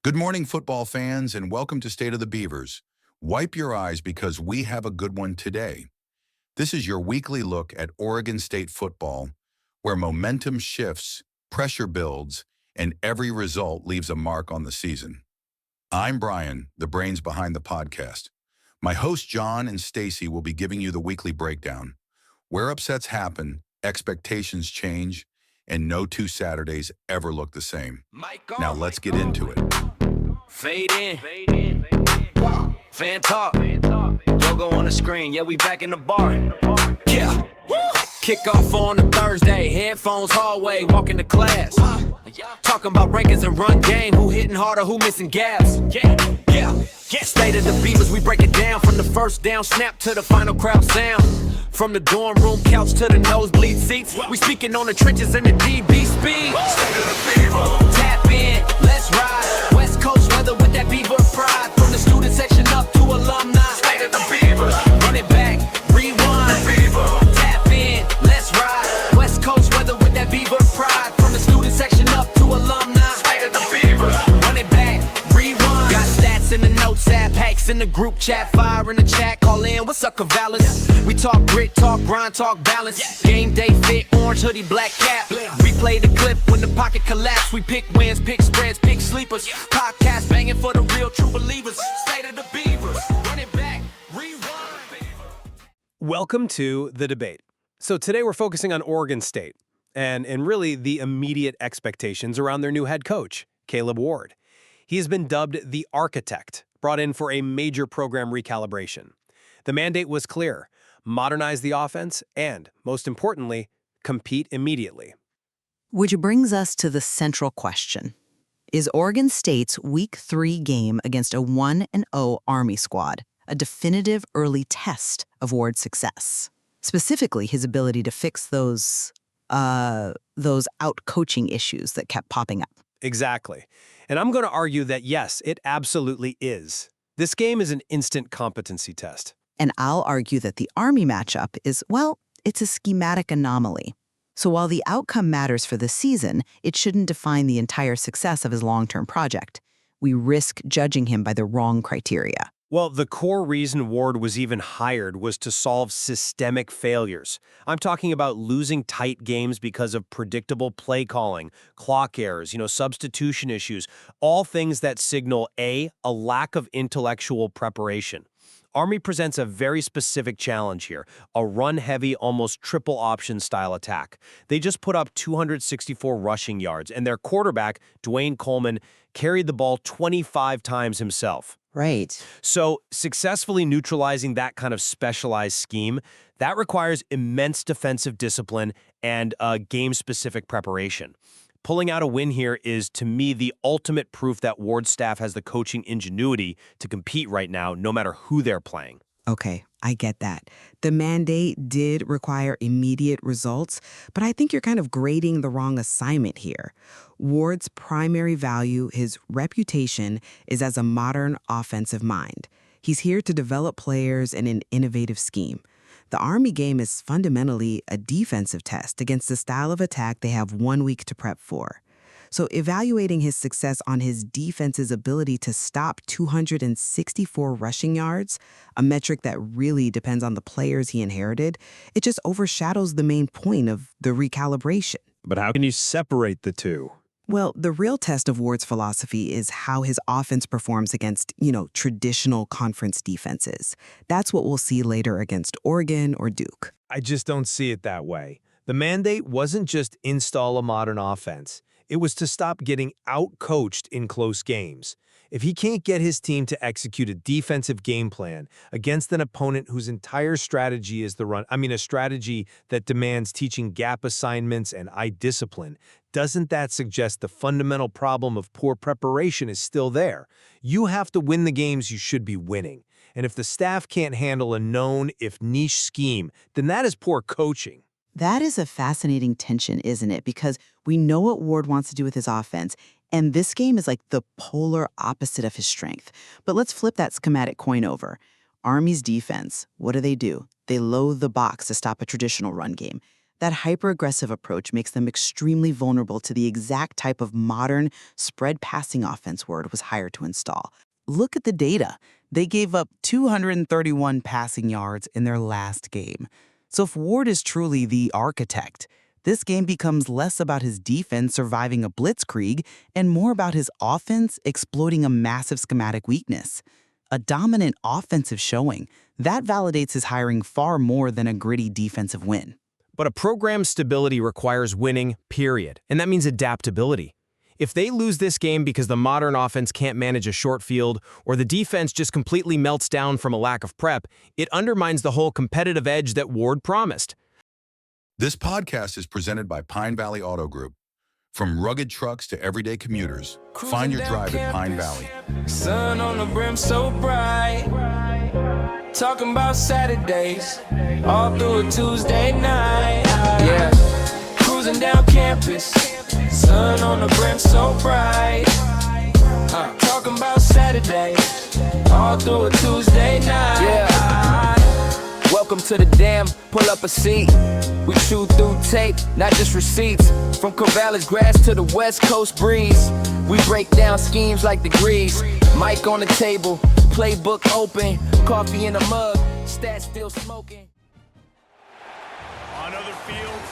Good morning, football fans, and welcome to State of the Beavers. Wipe your eyes because we have a good one today. This is your weekly look at Oregon State football, where momentum shifts, pressure builds, and every result leaves a mark on the season. I'm Brian, the brains behind the podcast. My hosts John and Stacy will be giving you the weekly breakdown, where upsets happen, expectations change, and no two Saturdays ever look the same. Now let's get into it. Fade in, fan talk, logo on the screen, yeah, we back in the bar, yeah. Kick off on a Thursday, headphones hallway, walking to class. Talking about rankings and run game, who hitting harder, who missing gaps. Yeah. State of the Beavers, we break it down from the first down snap to the final crowd sound. From the dorm room couch to the nosebleed seats, we speaking on the trenches and the DB speed. State of the Beavers. Tap in, let's ride. West Coast weather with that Beaver pride. From the student section up to alumni. State of the Beavers. Run it back, rewind. The Beaver. Tap in, let's ride. West Coast weather with that Beaver pride. From the student section up to alumni. State of the Beavers. Run it back, rewind. Got stats in the notes app, hacks in the group chat, fire in the chat, call in, what's up, Cavallis? We talk grit, talk grind, talk balance. Game day fit, orange hoodie, black cap. Replay the clip when the pocket collapse. We pick wins, pick spreads, pick sleepers. Podcast banging for the real true believers. State of the Beavers, run it back, rewind. Welcome to The Debate. So today we're focusing on Oregon State and really the immediate expectations around their new head coach, Caleb Ward. He has been dubbed the architect, brought in for a major program recalibration. The mandate was clear: modernize the offense and, most importantly, compete immediately. Which brings us to the central question. Is Oregon State's Week 3 game against a 1-0 Army squad a definitive early test of Ward's success? Specifically, his ability to fix those out-coaching issues that kept popping up. Exactly. And I'm going to argue that yes, it absolutely is. This game is an instant competency test. And I'll argue that the Army matchup is, well, it's a schematic anomaly. So while the outcome matters for the season, it shouldn't define the entire success of his long-term project. We risk judging him by the wrong criteria. Well, the core reason Ward was even hired was to solve systemic failures. I'm talking about losing tight games because of predictable play calling, clock errors, substitution issues, all things that signal a lack of intellectual preparation. Army presents a very specific challenge here, a run-heavy, almost triple option style attack. They just put up 264 rushing yards, and their quarterback, Dwayne Coleman, carried the ball 25 times himself. Right. So successfully neutralizing that kind of specialized scheme, that requires immense defensive discipline and game-specific preparation. Pulling out a win here is, to me, the ultimate proof that Ward's staff has the coaching ingenuity to compete right now, no matter who they're playing. Okay, I get that. The mandate did require immediate results, but I think you're kind of grading the wrong assignment here. Ward's primary value, his reputation, is as a modern offensive mind. He's here to develop players in an innovative scheme. The Army game is fundamentally a defensive test against the style of attack they have 1 week to prep for. So evaluating his success on his defense's ability to stop 264 rushing yards, a metric that really depends on the players he inherited, it just overshadows the main point of the recalibration. But how can you separate the two? Well, the real test of Ward's philosophy is how his offense performs against, traditional conference defenses. That's what we'll see later against Oregon or Duke. I just don't see it that way. The mandate wasn't just install a modern offense. It was to stop getting out-coached in close games. If he can't get his team to execute a defensive game plan against an opponent whose entire strategy is the run, a strategy that demands teaching gap assignments and eye discipline, doesn't that suggest the fundamental problem of poor preparation is still there? You have to win the games you should be winning. And if the staff can't handle a known, if niche scheme, then that is poor coaching. That is a fascinating tension, isn't it? Because we know what Ward wants to do with his offense, and this game is like the polar opposite of his strength. But let's flip that schematic coin over. Army's defense, what do? They load the box to stop a traditional run game. That hyper-aggressive approach makes them extremely vulnerable to the exact type of modern spread passing offense Ward was hired to install. Look at the data. They gave up 231 passing yards in their last game. So if Ward is truly the architect, this game becomes less about his defense surviving a blitzkrieg and more about his offense exploiting a massive schematic weakness. A dominant offensive showing, that validates his hiring far more than a gritty defensive win. But a program's stability requires winning, period. And that means adaptability. If they lose this game because the modern offense can't manage a short field or the defense just completely melts down from a lack of prep, it undermines the whole competitive edge that Ward promised. This podcast is presented by Pine Valley Auto Group. From rugged trucks to everyday commuters, find your drive at Pine Valley. Sun on the brim so bright. Talking about Saturdays, all through a Tuesday night. Yeah, cruising down campus. Sun on the brim so bright. Talking about Saturdays, all through a Tuesday night. Yeah. Welcome to the dam, pull up a seat. We chew through tape, not just receipts. From Corvallis grass to the West Coast breeze. We break down schemes like degrees. Mic on the table, playbook open. Coffee in a mug, stats still smoking. On other fields,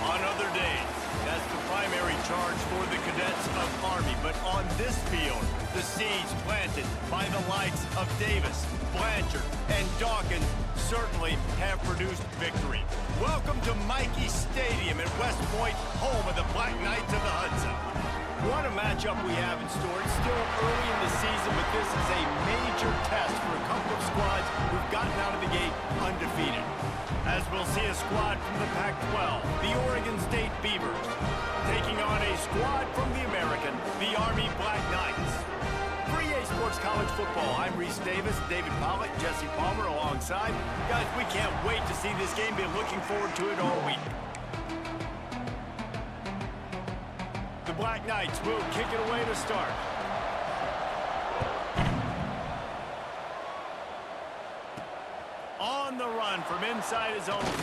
on other days. That's the primary charge for the cadets of Army. But on this field, the seeds planted by the likes of Davis, Blanchard, and Dawkins certainly have produced victory. Welcome to Mikey Stadium at West Point, home of the Black Knights of the Hudson. What a matchup we have in store. It's still early in the season, but this is a major test for a couple of squads who've gotten out of the gate undefeated. As we'll see a squad from the Pac-12, the Oregon State Beavers, taking on a squad from the American, the Army Black Knights. 3A Sports College Football. I'm Reese Davis, David Pollitt, Jesse Palmer alongside. Guys, we can't wait to see this game. Been looking forward to it all week. The Black Knights will kick it away to start. On the run from inside his own 5.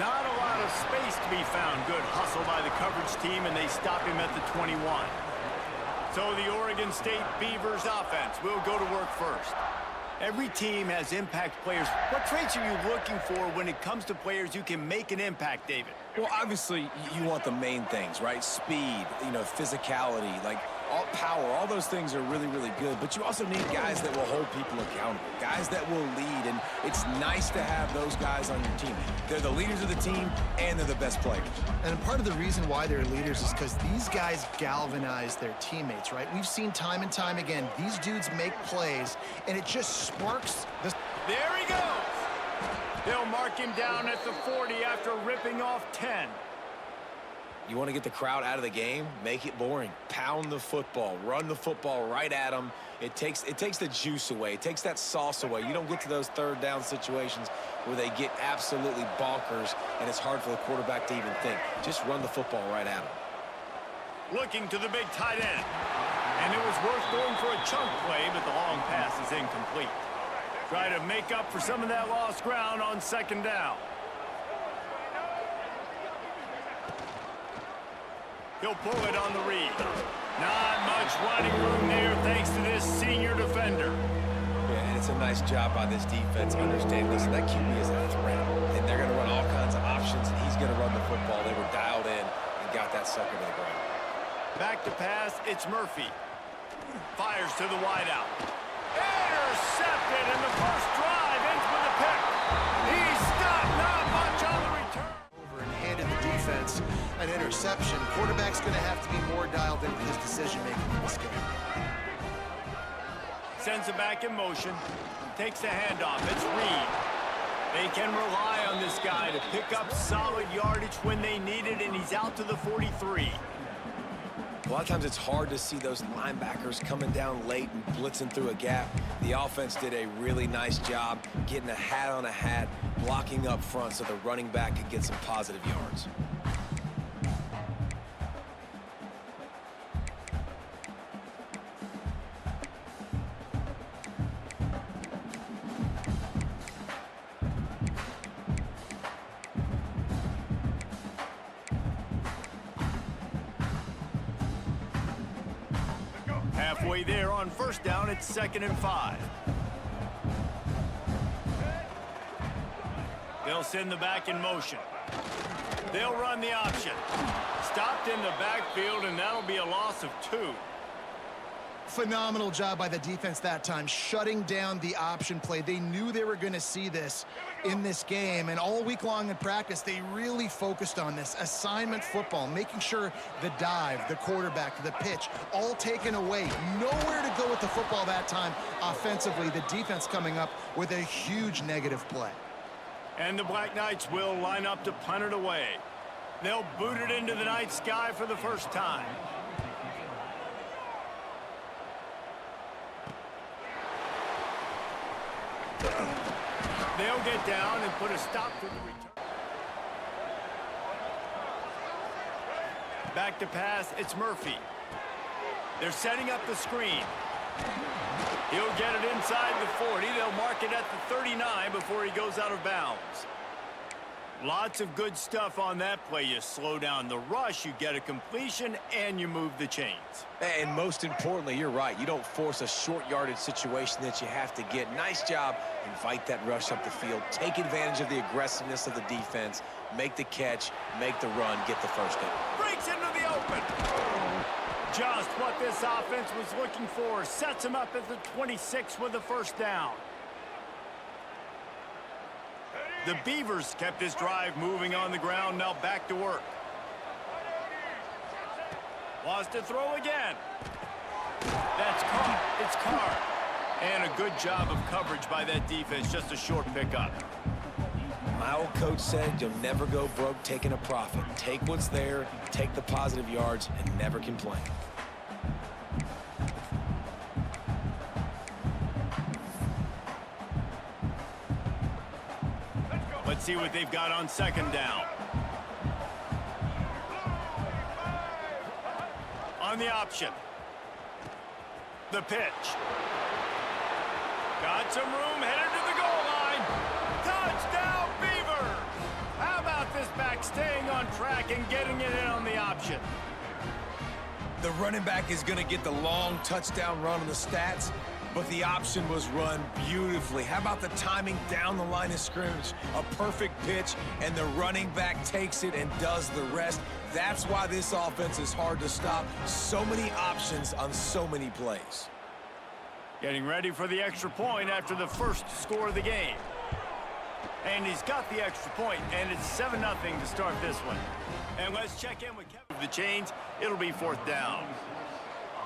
Not a lot of space to be found. Good hustle by the coverage team, and they stop him at the 21. So the Oregon State Beavers offense will go to work first. Every team has impact players. What traits are you looking for when it comes to players who can make an impact, David? Well, obviously, you want the main things, right? Speed, physicality, like all power, all those things are really, really good. But you also need guys that will hold people accountable, guys that will lead. And it's nice to have those guys on your team. They're the leaders of the team, and they're the best players. And part of the reason why they're leaders is because these guys galvanize their teammates, right? We've seen time and time again, these dudes make plays, and it just sparks the... There he goes. They'll mark him down at the 40 after ripping off 10. You want to get the crowd out of the game? Make it boring. Pound the football. Run the football right at them. It takes the juice away. It takes that sauce away. You don't get to those third down situations where they get absolutely bonkers, and it's hard for the quarterback to even think. Just run the football right at them. Looking to the big tight end. And it was worth going for a chunk play, but the long pass is incomplete. Try to make up for some of that lost ground on second down. He'll pull it on the read. Not much running room there thanks to this senior defender. Yeah, and it's a nice job by this defense understanding, listen, that QB is a threat. And they're going to run all kinds of options, and he's going to run the football. They were dialed in and got that sucker to the ground. Back to pass, it's Murphy. Fires to the wideout. Intercepted, and the first drive ends with a pick. He stopped, not much on the return. Over and handed the defense an interception. Quarterback's going to have to be more dialed into his decision-making in this game. Sends it back in motion. Takes the handoff. It's Reed. They can rely on this guy to pick up solid yardage when they need it, and he's out to the 43. A lot of times it's hard to see those linebackers coming down late and blitzing through a gap. The offense did a really nice job getting a hat on a hat, blocking up front so the running back could get some positive yards. Halfway there on first down, it's 2nd and 5. They'll send the back in motion. They'll run the option. Stopped in the backfield, and that'll be a loss of 2. Phenomenal job by the defense that time, shutting down the option play. They knew they were going to see this in this game, and all week long in practice, they really focused on this assignment football, making sure the dive, the quarterback, the pitch, all taken away. Nowhere to go with the football that time offensively. The defense coming up with a huge negative play. And the Black Knights will line up to punt it away. They'll boot it into the night sky for the first time. They'll get down and put a stop to the return. Back to pass, it's Murphy. They're setting up the screen. He'll get it inside the 40. They'll mark it at the 39 before he goes out of bounds. Lots of good stuff on that play. You slow down the rush, you get a completion, and you move the chains. And most importantly, you're right. You don't force a short yardage situation that you have to get. Nice job. Invite that rush up the field. Take advantage of the aggressiveness of the defense. Make the catch, make the run, get the first down. Breaks into the open. Just what this offense was looking for. Sets him up at the 26 with the first down. The Beavers kept this drive moving on the ground. Now back to work. Wants to throw again. That's caught. It's Carr. And a good job of coverage by that defense. Just a short pickup. My old coach said you'll never go broke taking a profit. Take what's there, take the positive yards, and never complain. Let's see what they've got on second down. On the option. The pitch. Got some room, headed to the goal line. Touchdown, Beaver! How about this back staying on track and getting it in on the option? The running back is going to get the long touchdown run on the stats, but the option was run beautifully. How about the timing down the line of scrimmage? A perfect pitch, and the running back takes it and does the rest. That's why this offense is hard to stop. So many options on so many plays. Getting ready for the extra point after the first score of the game. And he's got the extra point, and it's 7-0 to start this one. And let's check in with Kevin. The chains, it'll be 4th down.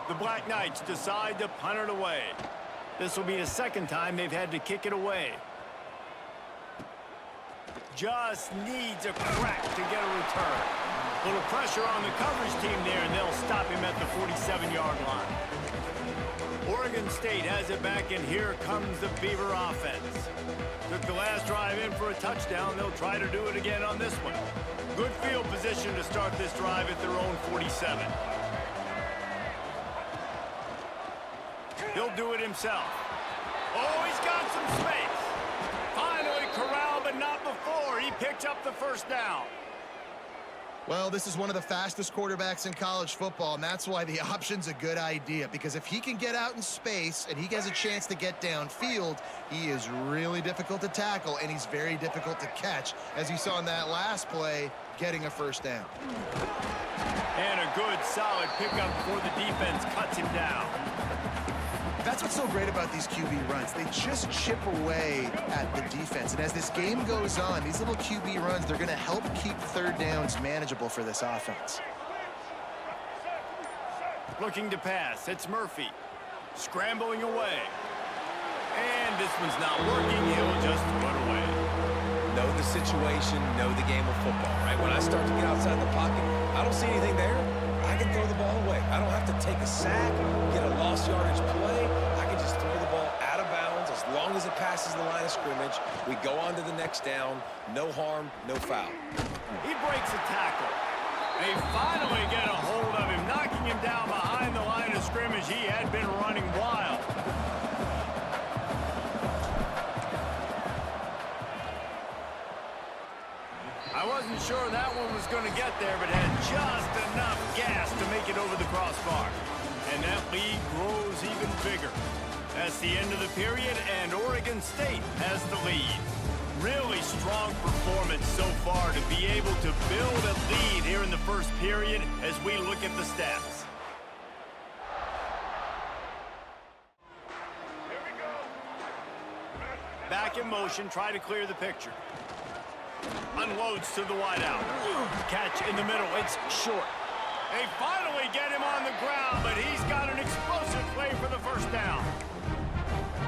The Black Knights decide to punt it away. This will be the second time they've had to kick it away. Just needs a crack to get a return. A little pressure on the coverage team there, and they'll stop him at the 47-yard line. Oregon State has it back, and here comes the Beaver offense. Took the last drive in for a touchdown. They'll try to do it again on this one. Good field position to start this drive at their own 47. He'll do it himself. Oh, he's got some space. Finally corralled, but not before. He picked up the first down. Well, this is one of the fastest quarterbacks in college football, and that's why the option's a good idea, because if he can get out in space and he has a chance to get downfield, he is really difficult to tackle, and he's very difficult to catch, as you saw in that last play, getting a first down. And a good, solid pickup before the defense cuts him down. That's what's so great about these QB runs. They just chip away at the defense. And as this game goes on, these little QB runs, they're going to help keep third downs manageable for this offense. Looking to pass. It's Murphy. Scrambling away. And this one's not working. He'll just run away. Know the situation, know the game of football, right? When I start to get outside the pocket, I don't see anything there. I can throw the ball away. I don't have to take a sack, get a lost yardage play. I can just throw the ball out of bounds as long as it passes the line of scrimmage. We go on to the next down. No harm, no foul. He breaks a tackle. They finally get a hold of him, knocking him down behind the line of scrimmage. He had been running wild. I wasn't sure that one was going to get there, but had just enough gas to make it over the crossbar. And that lead grows even bigger. That's the end of the period, and Oregon State has the lead. Really strong performance so far to be able to build a lead here in the first period as we look at the stats. Back in motion, try to clear the picture. Unloads to the wideout. Catch in the middle, it's short. They finally get him on the ground, but he's got an explosive play for the first down.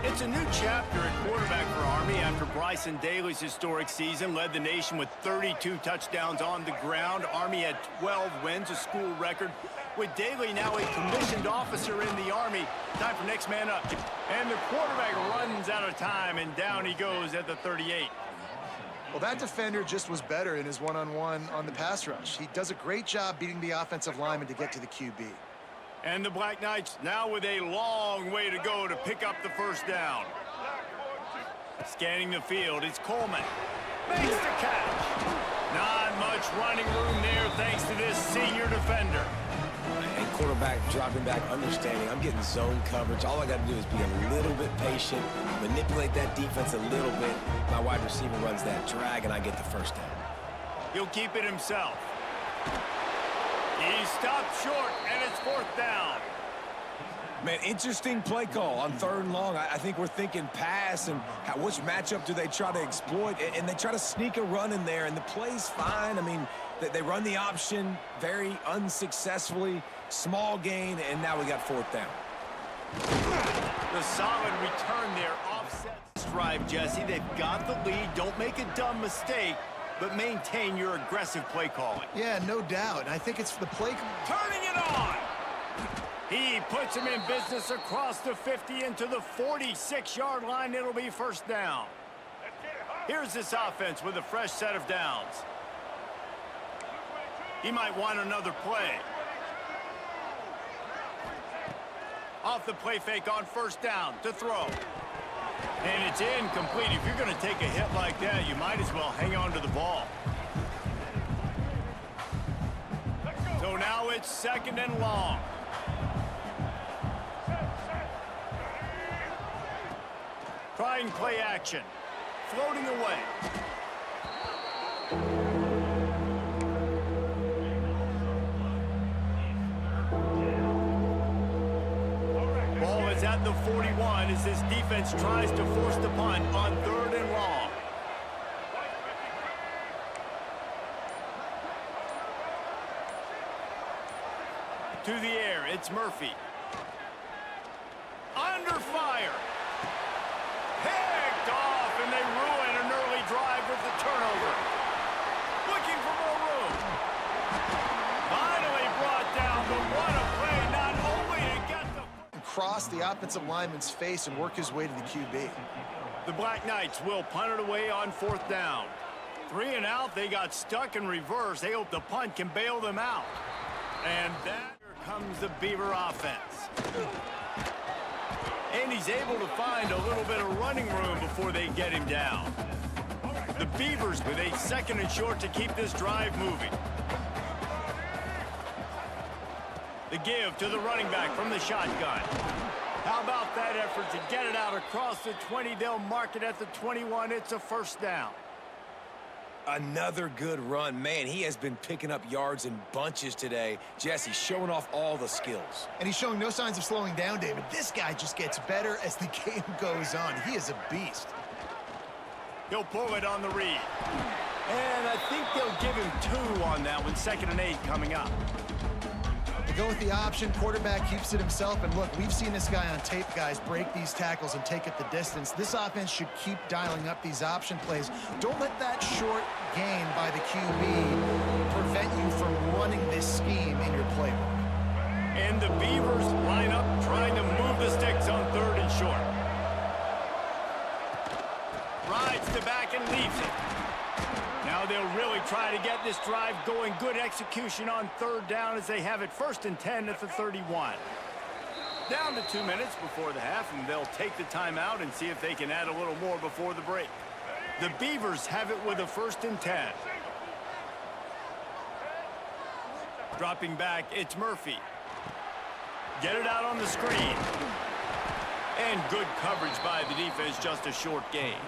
It's a new chapter at quarterback for Army after Bryson Daly's historic season led the nation with 32 touchdowns on the ground. Army had 12 wins, a school record. With Daly now a commissioned officer in the Army, time for next man up. And the quarterback runs out of time, and down he goes at the 38. Well, that defender just was better in his one-on-one on the pass rush. He does a great job beating the offensive lineman to get to the QB. And the Black Knights now with a long way to go to pick up the first down. Scanning the field, it's Coleman. Makes the catch. Not much running room there thanks to this senior defender. And quarterback dropping back, understanding I'm getting zone coverage. All I got to do is be a little bit patient, manipulate that defense a little bit. My wide receiver runs that drag, and I get the first down. He'll keep it himself. He stopped short, and it's fourth down. Man, interesting play call on 3rd and long. I think we're thinking pass and which matchup do they try to exploit, and they try to sneak a run in there, and the play's fine. I mean, they run the option very unsuccessfully, small gain, and now we got 4th down. The solid return there offsets drive, Jesse. They've got the lead. Don't make a dumb mistake, but maintain your aggressive play calling. Yeah, no doubt. I think it's the play. Turning it on! He puts him in business across the 50 into the 46-yard line. It'll be first down. Here's this offense with a fresh set of downs. He might want another play. Off the play fake on first down to throw. And it's incomplete. If you're going to take a hit like that, you might as well hang on to the ball. So now it's 2nd and long. Trying play action. Floating away. Ball is at the 41 as this defense tries to force the punt on 3rd and long. To the air, it's Murphy. Under fire. Picked off, and they ruin an early drive with the turnover. Looking for more room. Finally brought down, but what a play, not only to get the... Cross the offensive lineman's face and work his way to the QB. The Black Knights will punt it away on 4th down. 3 and out, they got stuck in reverse. They hope the punt can bail them out. And that here comes the Beaver offense. And he's able to find a little bit of running room before they get him down. The Beavers with a 2nd and short to keep this drive moving. The give to the running back from the shotgun. How about that effort to get it out across the 20? They'll mark it at the 21. It's a first down. Another good run. Man, he has been picking up yards in bunches today. Jesse showing off all the skills. And he's showing no signs of slowing down, David. This guy just gets better as the game goes on. He is a beast. He'll pull it on the read. And I think they'll give him 2 on that one. 2nd and 8 coming up. They go with the option. Quarterback keeps it himself. And look, we've seen this guy on tape, guys, break these tackles and take it the distance. This offense should keep dialing up these option plays. Don't let that short gain by the QB prevent you from running this scheme in your playbook. And the Beavers line up trying to move the sticks on 3rd and short. Rides to back and leaves it. Now they'll really try to get this drive going. Good execution on 3rd down as they have it 1st and 10 at the 31. Down to 2 minutes before the half, and they'll take the timeout and see if they can add a little more before the break. The Beavers have it with a 1st and 10. Dropping back, it's Murphy. get it out on the screen. And good coverage by the defense, just a short gain.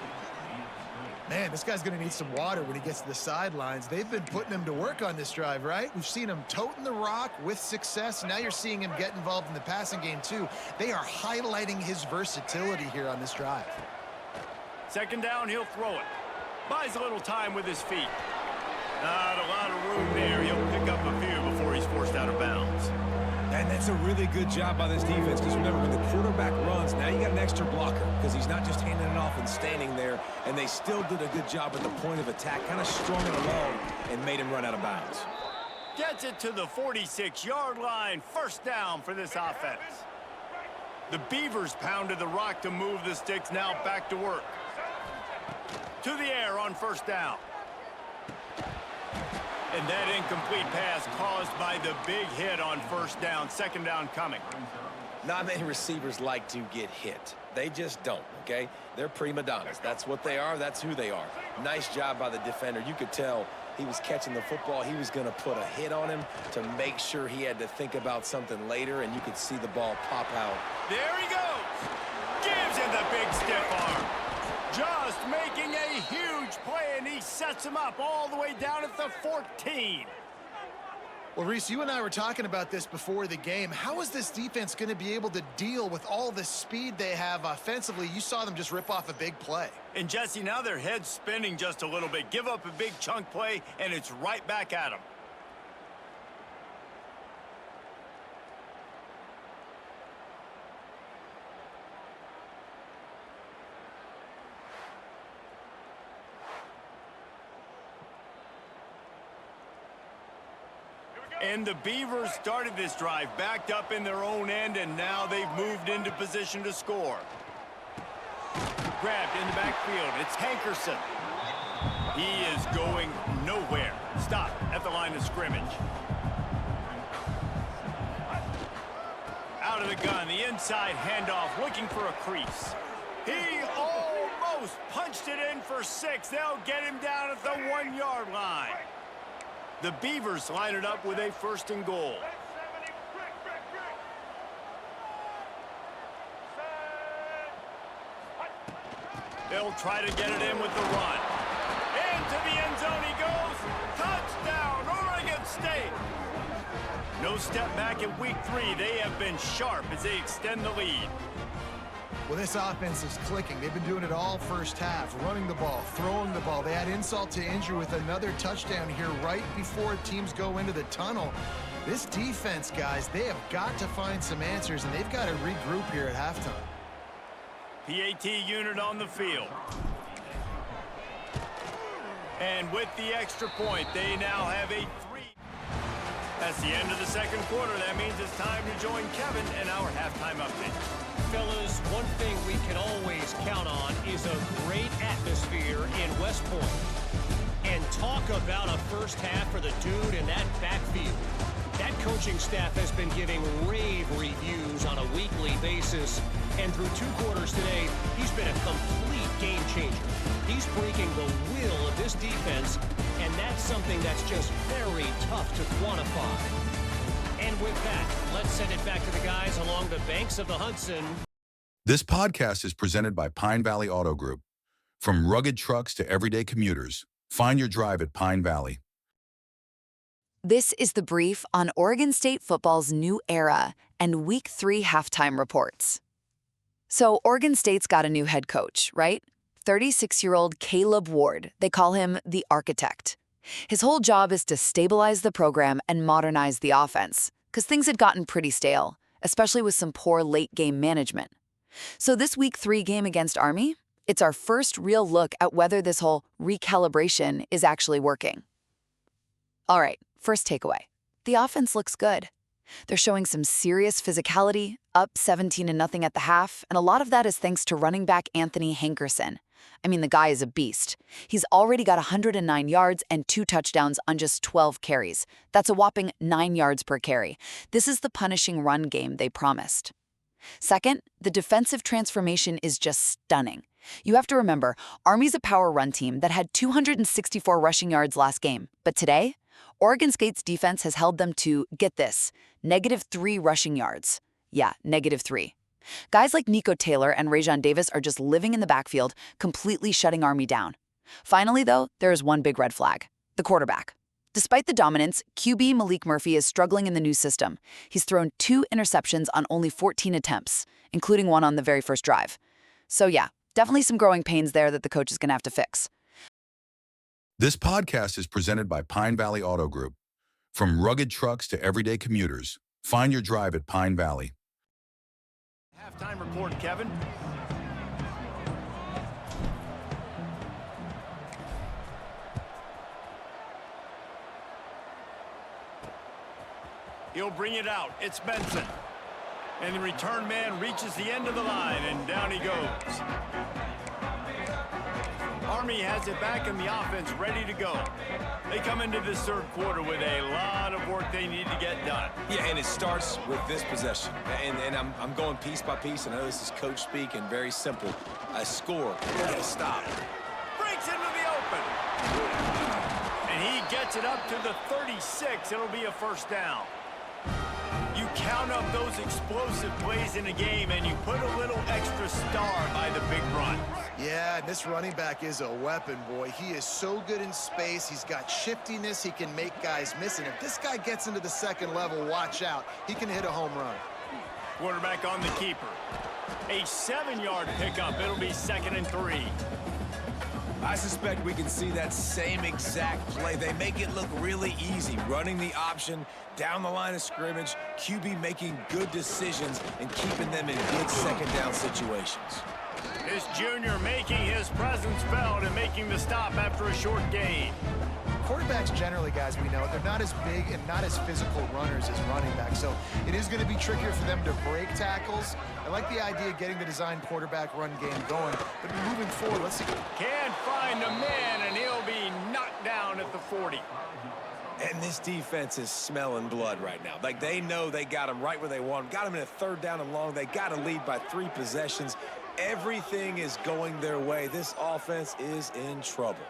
Man, this guy's going to need some water when he gets to the sidelines. They've been putting him to work on this drive, right? We've seen him toting the rock with success. Now you're seeing him get involved in the passing game, too. They are highlighting his versatility here on this drive. Second down, he'll throw it. Buys a little time with his feet. Not a lot of room there. He'll pick up a few before he's forced out of bounds. And that's a really good job by this defense, because remember, when the quarterback runs, now you got an extra blocker, because he's not just handing it off and standing there, and they still did a good job at the point of attack, kind of strung it along and made him run out of bounds. Gets it to the 46-yard line. First down for this offense. The Beavers pounded the rock to move the sticks. Now back to work. To the air on first down. And that incomplete pass caused by the big hit on first down. Second down coming. Not many receivers like to get hit. They just don't, okay? They're prima donnas. That's what they are. That's who they are. Nice job by the defender. You could tell he was catching the football. He was going to put a hit on him to make sure he had to think about something later, and you could see the ball pop out. There he goes. Gives him the big stiff arm. Just making a huge play, and he sets him up all the way down at the 14. Well, Reese, you and I were talking about this before the game. How is this defense going to be able to deal with all the speed they have offensively? You saw them just rip off a big play. And, Jesse, now their head's spinning just a little bit. Give up a big chunk play, and it's right back at them. And the Beavers started this drive backed up in their own end, and now they've moved into position to score. Grabbed in the backfield. It's Hankerson. He is going nowhere. Stop at the line of scrimmage. Out of the gun, the inside handoff, looking for a crease. He almost punched it in for 6. They'll get him down at the 1-yard line. The Beavers line it up with a first and goal. They'll try to get it in with the run. Into the end zone he goes. Touchdown, Oregon State. No step back in week 3. They have been sharp as they extend the lead. Well, this offense is clicking. They've been doing it all first half, running the ball, throwing the ball. They had insult to injury with another touchdown here right before teams go into the tunnel. This defense, guys, they have got to find some answers, and they've got to regroup here at halftime. PAT unit on the field. And with the extra point, they now have a 3. That's the end of the second quarter. That means it's time to join Kevin in our halftime update. Fellas, one thing we can always count on is a great atmosphere in West Point. And talk about a first half for the dude in that backfield. That coaching staff has been giving rave reviews on a weekly basis. And through 2 quarters today, he's been a complete game changer. He's breaking the will of this defense, and that's something that's just very tough to quantify. And with that, let's send it back to the guys along the banks of the Hudson. This podcast is presented by Pine Valley Auto Group. From rugged trucks to everyday commuters, find your drive at Pine Valley. This is the brief on Oregon State football's new era and Week 3 halftime reports. So Oregon State's got a new head coach, right? 36-year-old Caleb Ward. They call him the architect. His whole job is to stabilize the program and modernize the offense, because things had gotten pretty stale, especially with some poor late-game management. So this Week 3 game against Army, it's our first real look at whether this whole recalibration is actually working. All right, first takeaway. The offense looks good. They're showing some serious physicality, up 17-0 at the half, and a lot of that is thanks to running back Anthony Hankerson. I mean, the guy is a beast. He's already got 109 yards and 2 touchdowns on just 12 carries. That's a whopping 9 yards per carry. This is the punishing run game they promised. Second, the defensive transformation is just stunning. You have to remember, Army's a power run team that had 264 rushing yards last game. But today, Oregon State's defense has held them to, get this, -3 rushing yards. Yeah, -3. Guys like Nico Taylor and Rajon Davis are just living in the backfield, completely shutting Army down. Finally, though, there is one big red flag: the quarterback. Despite the dominance, QB Malik Murphy is struggling in the new system. He's thrown 2 interceptions on only 14 attempts, including one on the very first drive. So yeah, definitely some growing pains there that the coach is going to have to fix. This podcast is presented by Pine Valley Auto Group. From rugged trucks to everyday commuters, find your drive at Pine Valley. Halftime report, Kevin. He'll bring it out. It's Benson. And the return man reaches the end of the line, and down he goes. Army has it back in the offense, ready to go. They come into this third quarter with a lot of work they need to get done. Yeah, and it starts with this possession. And I'm going piece by piece. I know this is coach speak and very simple. A score and a stop. Breaks into the open. And he gets it up to the 36. It'll be a first down. You count up those explosive plays in a game, and you put a little extra star by the big run. Yeah, this running back is a weapon, boy. He is so good in space. He's got shiftiness. He can make guys miss. And if this guy gets into the second level, watch out. He can hit a home run. Quarterback on the keeper. A 7-yard pickup. It'll be 2nd and 3. I suspect we can see that same exact play. They make it look really easy, running the option down the line of scrimmage, QB making good decisions and keeping them in good second down situations. This junior making his presence felt and making the stop after a short gain. Quarterbacks generally, guys, we know, they're not as big and not as physical runners as running backs, so it is going to be trickier for them to break tackles. I like the idea of getting the design quarterback run game going, but moving forward, let's see. Can't find a man, and he'll be knocked down at the 40. And this defense is smelling blood right now. Like, they know they got him right where they want him. Got him in a 3rd down and long. They got to lead by 3 possessions. Everything is going their way. This offense is in trouble.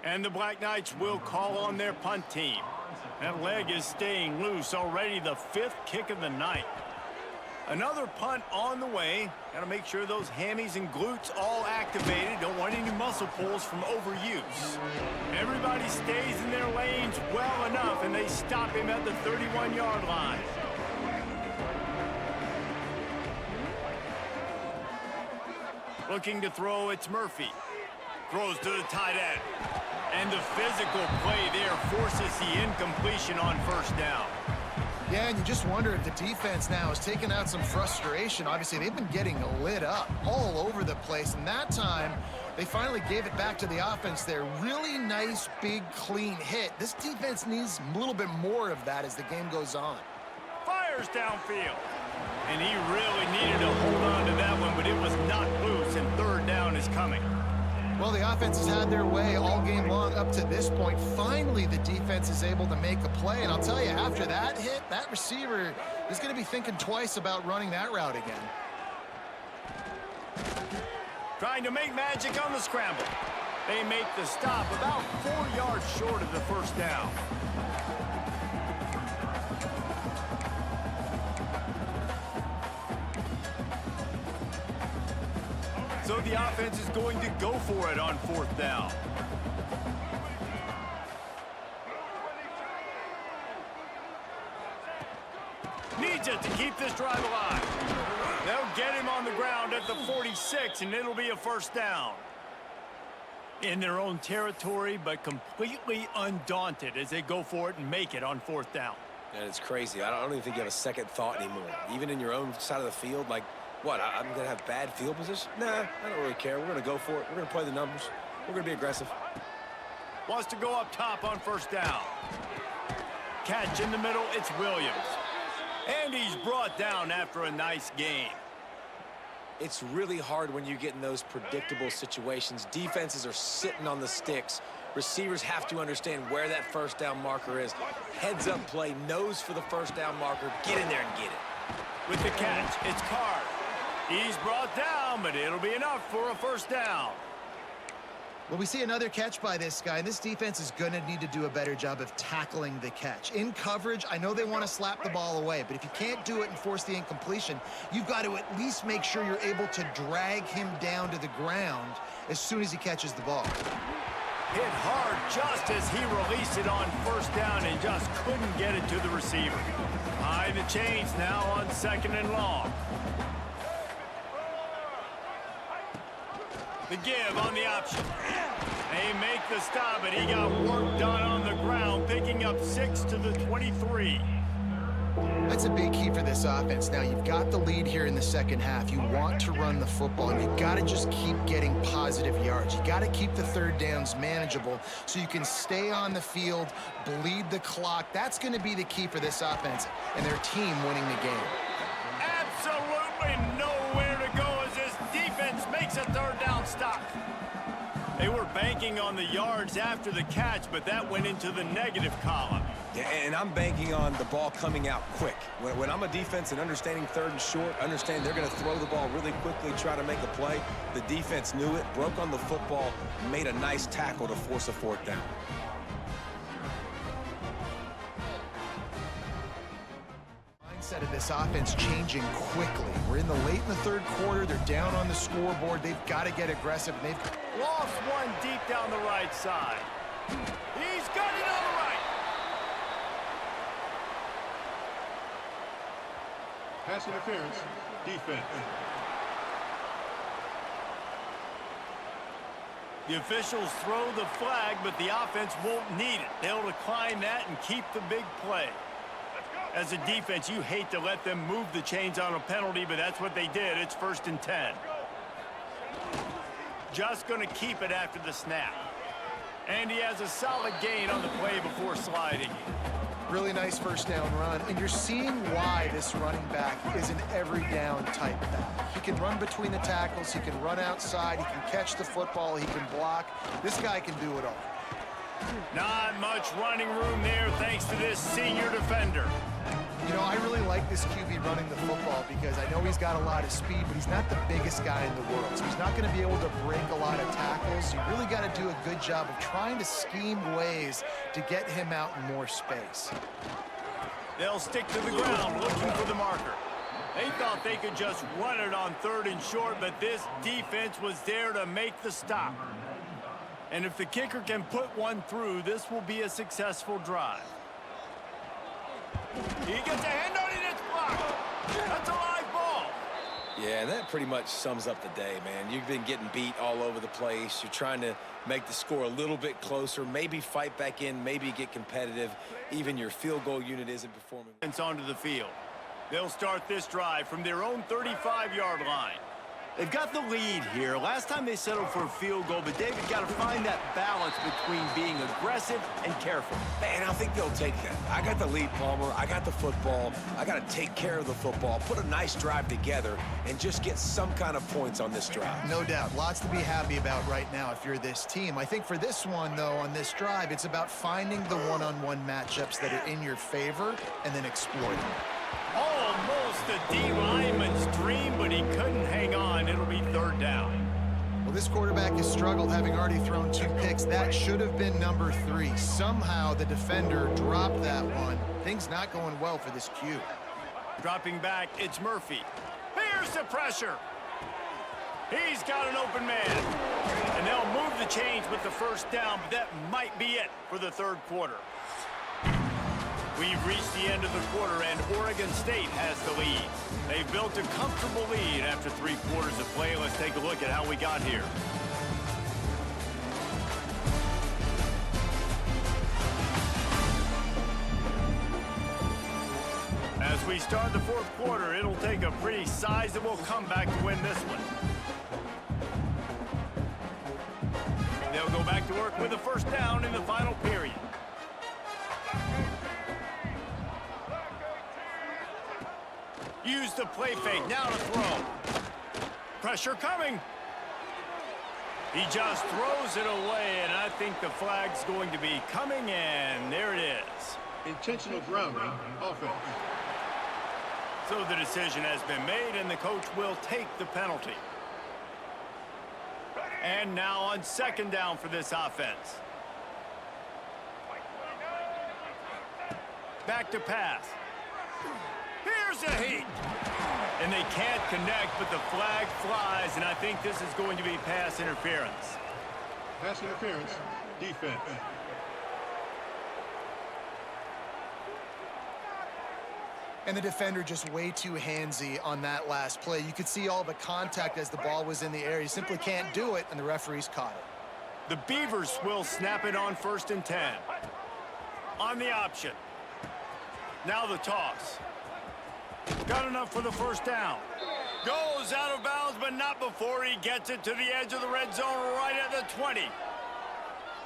And the Black Knights will call on their punt team. That leg is staying loose, already the 5th kick of the night. Another punt on the way. Got to make sure those hammies and glutes all activated. Don't want any muscle pulls from overuse. Everybody stays in their lanes well enough, and they stop him at the 31-yard line. Looking to throw, it's Murphy. Throws to the tight end. And the physical play there forces the incompletion on 1st down. Yeah, and you just wonder if the defense now is taking out some frustration. Obviously, they've been getting lit up all over the place, and that time they finally gave it back to the offense there. Really nice, big, clean hit. This defense needs a little bit more of that as the game goes on. Fires downfield. And he really needed to hold on to that one, but it was not loose, and 3rd down is coming. Well, the offense has had their way all game long up to this point. Finally, the defense is able to make a play. And I'll tell you, after that hit, that receiver is going to be thinking twice about running that route again. Trying to make magic on the scramble. They make the stop about 4 yards short of the 1st down. So the offense is going to go for it on 4th down. Needs it to keep this drive alive. They'll get him on the ground at the 46, and it'll be a 1st down. In their own territory, but completely undaunted as they go for it and make it on 4th down. And it's crazy. I don't even think you have a second thought anymore. Even in your own side of the field, like, what, I'm going to have bad field position? Nah, I don't really care. We're going to go for it. We're going to play the numbers. We're going to be aggressive. Wants to go up top on 1st down. Catch in the middle, it's Williams. And he's brought down after a nice gain. It's really hard when you get in those predictable situations. Defenses are sitting on the sticks. Receivers have to understand where that 1st down marker is. Heads up play, nose for the 1st down marker. Get in there and get it. With the catch, it's Card. He's brought down, but it'll be enough for a 1st down. Well, we see another catch by this guy. This defense is going to need to do a better job of tackling the catch. In coverage, I know they want to slap the ball away, but if you can't do it and force the incompletion, you've got to at least make sure you're able to drag him down to the ground as soon as he catches the ball. Hit hard just as he released it on first down and just couldn't get it to the receiver. High the chains now on 2nd and long. The give on the option. They make the stop, but he got work done on the ground, picking up 6 to the 23. That's a big key for this offense. Now, you've got the lead here in the second half. You want to run the football, and you've got to just keep getting positive yards. You got to keep the third downs manageable so you can stay on the field, bleed the clock. That's going to be the key for this offense and their team winning the game. Absolutely nowhere to go as this defense makes a third down stop. They were banking on the yards after the catch, but that went into the negative column. Yeah, and I'm banking on the ball coming out quick. When I'm a defense and understanding 3rd and short, understand they're going to throw the ball really quickly, try to make a play. The defense knew it, broke on the football, made a nice tackle to force a 4th down. Mindset of this offense changing quickly. We're in the 3rd quarter. They're down on the scoreboard. They've got to get aggressive. And they've lost one deep down the right side. He's got it on the right. Pass interference, defense. The officials throw the flag, but the offense won't need it. They'll decline that and keep the big play. As a defense, you hate to let them move the chains on a penalty, but that's what they did. It's 1st and 10. Just going to keep it after the snap. And he has a solid gain on the play before sliding. really nice first down run, and you're seeing why this running back is an every down type back. He can run between the tackles, he can run outside, he can catch the football, he can block. This guy can do it all. Not much running room there thanks to this senior defender. You know, I really like this QB running the football because I know he's got a lot of speed, but he's not the biggest guy in the world. So he's not going to be able to break a lot of tackles. You really got to do a good job of trying to scheme ways to get him out in more space. They'll stick to the ground looking for the marker. They thought they could just run it on 3rd and short, but this defense was there to make the stop. And if the kicker can put one through, this will be a successful drive. He gets a hand on it, it's blocked. That's a live ball. Yeah, that pretty much sums up the day, man. You've been getting beat all over the place. You're trying to make the score a little bit closer, maybe fight back in, maybe get competitive. Even your field goal unit isn't performing. It's onto the field. They'll start this drive from their own 35-yard line. They've got the lead here. Last time they settled for a field goal, but David got to find that balance between being aggressive and careful. And I think they'll take that. I got the lead, Palmer. I got the football. I got to take care of the football, put a nice drive together, and just get some kind of points on this drive. No doubt. Lots to be happy about right now if you're this team. I think for this one, though, on this drive, it's about finding the one-on-one matchups that are in your favor and then exploiting them. Almost a D lineman's dream, but he couldn't hang on. It'll be 3rd down. Well, this quarterback has struggled, having already thrown 2 picks. That should have been number 3. Somehow the defender dropped that one. Things not going well for this Q. Dropping back, it's Murphy. Here's the pressure. He's got an open man. And they'll move the chains with the 1st down, but that might be it for the 3rd quarter. We've reached the end of the quarter, and Oregon State has the lead. They've built a comfortable lead after 3 quarters of play. Let's take a look at how we got here. As we start the 4th quarter, it'll take a pretty sizable comeback to win this one. They'll go back to work with a 1st down in the final period. Use the play fake, now to throw. Pressure coming. He just throws it away, and I think the flag's going to be coming, and there it is. Intentional grounding, offense. So the decision has been made, and the coach will take the penalty. And now on second down for this offense. Back to pass. Here's a heat. And they can't connect, but the flag flies, and I think this is going to be pass interference. Pass interference, defense. And the defender just way too handsy on that last play. You could see all the contact as the ball was in the air. He simply can't do it, and the referees caught it. The Beavers will snap it on 1st and 10. On the option. Now the toss. Got enough for the first down. Goes out of bounds, but not before he gets it to the edge of the red zone right at the 20.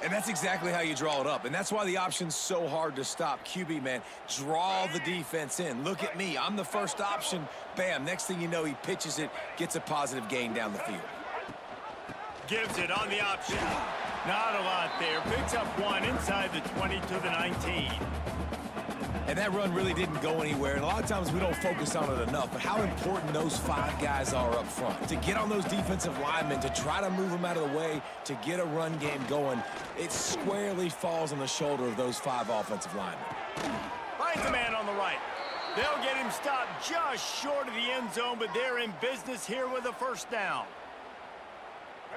And that's exactly how you draw it up. And that's why the option's so hard to stop. QB, man, draw the defense in. Look at me. I'm the first option. Bam. Next thing you know, he pitches it, gets a positive gain down the field. Gives it on the option. Not a lot there. Picks up one inside the 20 to the 19. And that run really didn't go anywhere. And a lot of times we don't focus on it enough. But how important those 5 guys are up front. To get on those defensive linemen, to try to move them out of the way, to get a run game going, it squarely falls on the shoulder of those 5 offensive linemen. Finds a man on the right. They'll get him stopped just short of the end zone, but they're in business here with a first down.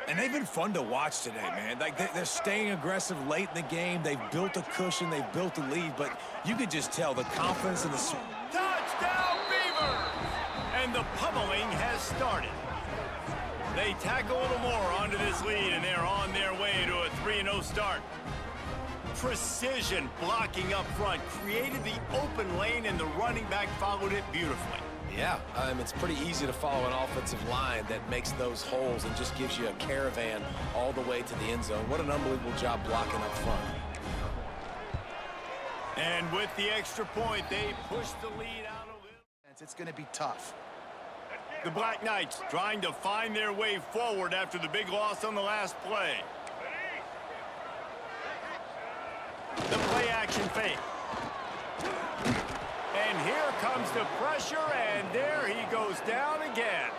And they've been fun to watch today, man. Like they're staying aggressive late in the game. They've built a cushion. They've built a lead. But you could just tell the confidence and the... Touchdown, Beavers! And the pummeling has started. They tack a little more onto this lead, and they're on their way to a 3-0 start. Precision blocking up front created the open lane, and the running back followed it beautifully. Yeah, it's pretty easy to follow an offensive line that makes those holes and just gives you a caravan all the way to the end zone. What an unbelievable job blocking up front. And with the extra point, they push the lead out a little. It's going to be tough. The Black Knights trying to find their way forward after the big loss on the last play. The play action fake. And here comes the pressure, and there he goes down again.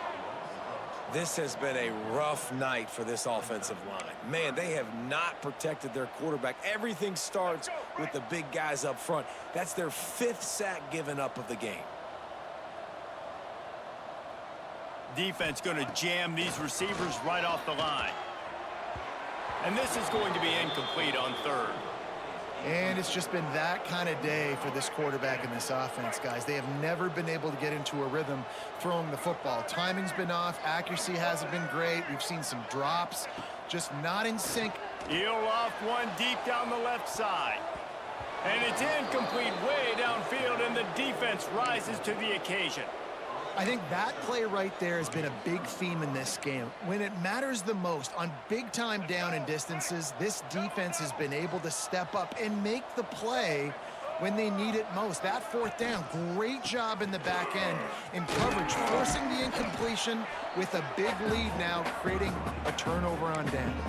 This has been a rough night for this offensive line. Man, they have not protected their quarterback. Everything starts with the big guys up front. That's their 5th sack given up of the game. Defense going to jam these receivers right off the line. And this is going to be incomplete on 3rd. And it's just been that kind of day for this quarterback and this offense, guys. They have never been able to get into a rhythm throwing the football. Timing's been off. Accuracy hasn't been great. We've seen some drops, just not in sync. He'll off one deep down the left side. And it's incomplete way downfield, and the defense rises to the occasion. I think that play right there has been a big theme in this game. When it matters the most, on big-time down and distances, this defense has been able to step up and make the play when they need it most. That 4th down, great job in the back end in coverage, forcing the incompletion with a big lead now, creating a turnover on downs.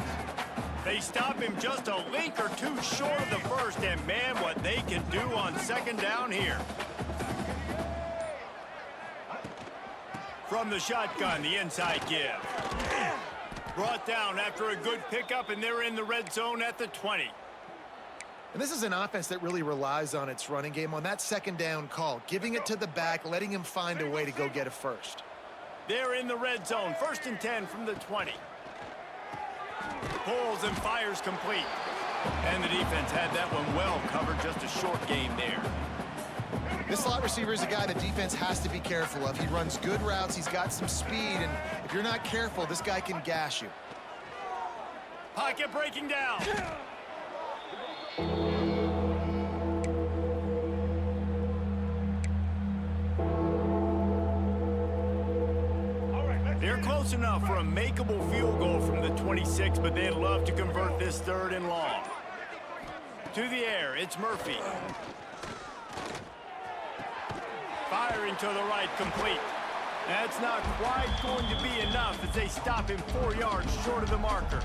They stop him just a link or two short of the first, and man, what they can do on 2nd down here. From the shotgun, the inside give. Brought down after a good pickup, and they're in the red zone at the 20. And this is an offense that really relies on its running game on that 2nd down call, giving it to the back, letting him find a way to go get a first. They're in the red zone, 1st and 10 from the 20. Pulls and fires complete. And the defense had that one well covered, just a short game there. This slot receiver is a guy the defense has to be careful of. He runs good routes, he's got some speed, and if you're not careful, this guy can gash you. Pocket breaking down. They're close enough for a makeable field goal from the 26, but they'd love to convert this 3rd and long. To the air, it's Murphy. Firing to the right, complete. That's not quite going to be enough as they stop him 4 yards short of the marker.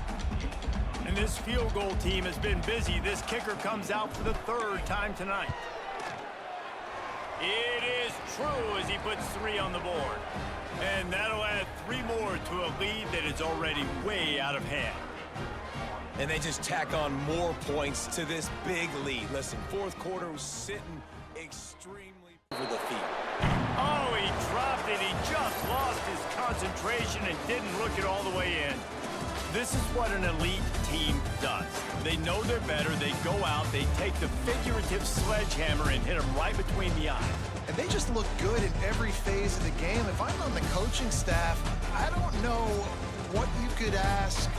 And this field goal team has been busy. This kicker comes out for the 3rd time tonight. It is true as he puts 3 on the board. And that'll add 3 more to a lead that is already way out of hand. And they just tack on more points to this big lead. Listen, fourth quarter was sitting extremely over the field. Oh, he dropped it. He just lost his concentration and didn't look it all the way in. This is what an elite team does. They know they're better. They go out. They take the figurative sledgehammer and hit them right between the eyes. And they just look good in every phase of the game. If I'm on the coaching staff, I don't know what you could ask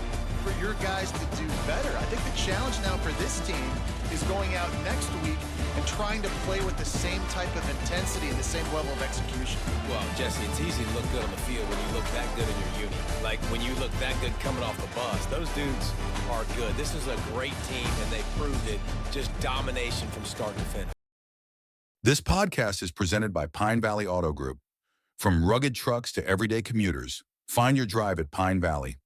for your guys to do better. I think the challenge now for this team is going out next week and trying to play with the same type of intensity and the same level of execution. Well, Jesse, it's easy to look good on the field when you look that good in your unit. Like when you look that good coming off the bus. Those dudes are good. This is a great team, and they proved it. Just domination from start to finish. This podcast is presented by Pine Valley Auto Group. From rugged trucks to everyday commuters, find your drive at Pine Valley.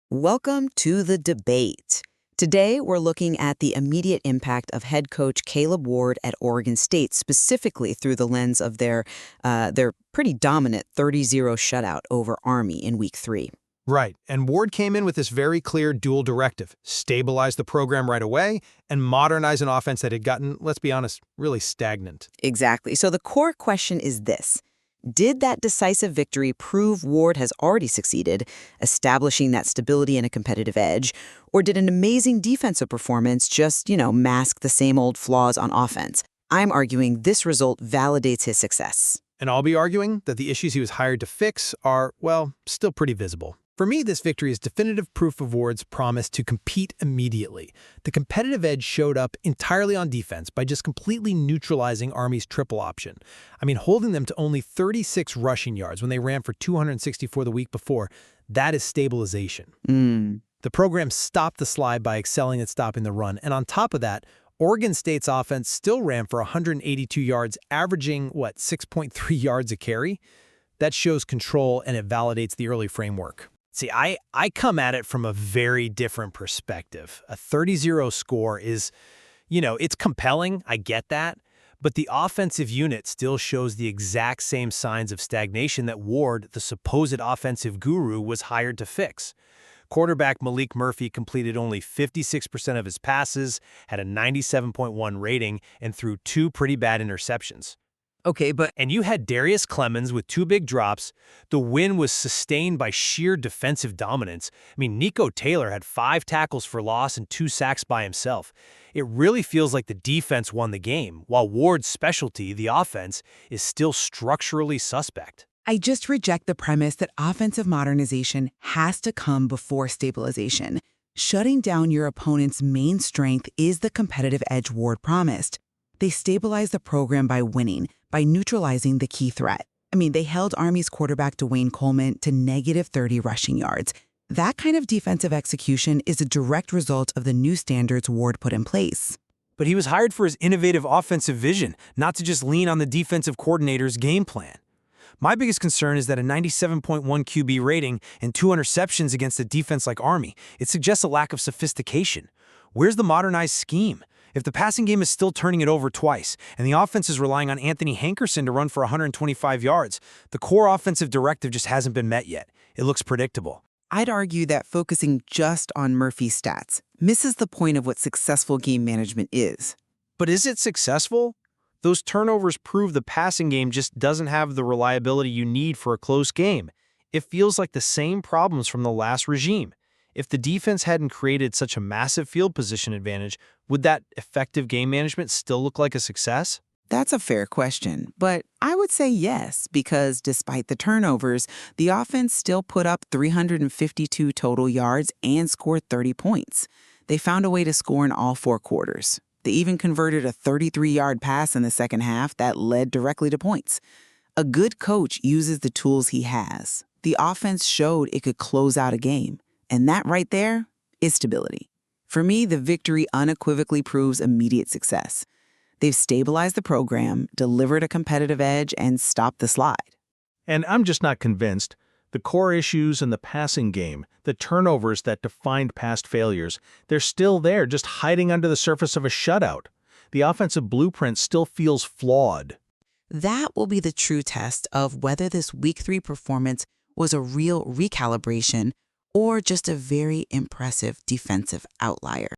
Welcome to the debate. Today, we're looking at the immediate impact of head coach Caleb Ward at Oregon State, specifically through the lens of their pretty dominant 30-0 shutout over Army in Week 3. Right, and Ward came in with this very clear dual directive: stabilize the program right away and modernize an offense that had gotten, let's be honest, really stagnant. Exactly. So the core question is this. Did that decisive victory prove Ward has already succeeded, establishing that stability and a competitive edge, or did an amazing defensive performance just, mask the same old flaws on offense? I'm arguing this result validates his success. And I'll be arguing that the issues he was hired to fix are, well, still pretty visible. For me, this victory is definitive proof of Ward's promise to compete immediately. The competitive edge showed up entirely on defense by just completely neutralizing Army's triple option. I mean, holding them to only 36 rushing yards when they ran for 264 the week before, that is stabilization. The program stopped the slide by excelling at stopping the run, and on top of that, Oregon State's offense still ran for 182 yards, averaging, 6.3 yards a carry? That shows control, and it validates the early framework. See, I come at it from a very different perspective. A 30-0 score is, it's compelling, I get that, but the offensive unit still shows the exact same signs of stagnation that Ward, the supposed offensive guru, was hired to fix. Quarterback Malik Murphy completed only 56% of his passes, had a 97.1 rating, and threw 2 pretty bad interceptions. Okay, And you had Darius Clemens with 2 big drops. The win was sustained by sheer defensive dominance. I mean, Nico Taylor had 5 tackles for loss and 2 sacks by himself. It really feels like the defense won the game, while Ward's specialty, the offense, is still structurally suspect. I just reject the premise that offensive modernization has to come before stabilization. Shutting down your opponent's main strength is the competitive edge Ward promised. They stabilized the program by winning, by neutralizing the key threat. I mean, they held Army's quarterback Dwayne Coleman to -30 rushing yards. That kind of defensive execution is a direct result of the new standards Ward put in place. But he was hired for his innovative offensive vision, not to just lean on the defensive coordinator's game plan. My biggest concern is that a 97.1 QB rating and 2 interceptions against a defense like Army, it suggests a lack of sophistication. Where's the modernized scheme? If the passing game is still turning it over twice, and the offense is relying on Anthony Hankerson to run for 125 yards, the core offensive directive just hasn't been met yet. It looks predictable. I'd argue that focusing just on Murphy's stats misses the point of what successful game management is. But is it successful? Those turnovers prove the passing game just doesn't have the reliability you need for a close game. It feels like the same problems from the last regime. If the defense hadn't created such a massive field position advantage, would that effective game management still look like a success? That's a fair question, but I would say yes, because despite the turnovers, the offense still put up 352 total yards and scored 30 points. They found a way to score in all 4 quarters. They even converted a 33-yard pass in the second half that led directly to points. A good coach uses the tools he has. The offense showed it could close out a game, and that right there is stability. For me, the victory unequivocally proves immediate success. They've stabilized the program, delivered a competitive edge, and stopped the slide. And I'm just not convinced. The core issues in the passing game, the turnovers that defined past failures, they're still there, just hiding under the surface of a shutout. The offensive blueprint still feels flawed. That will be the true test of whether this Week 3 performance was a real recalibration or just a very impressive defensive outlier.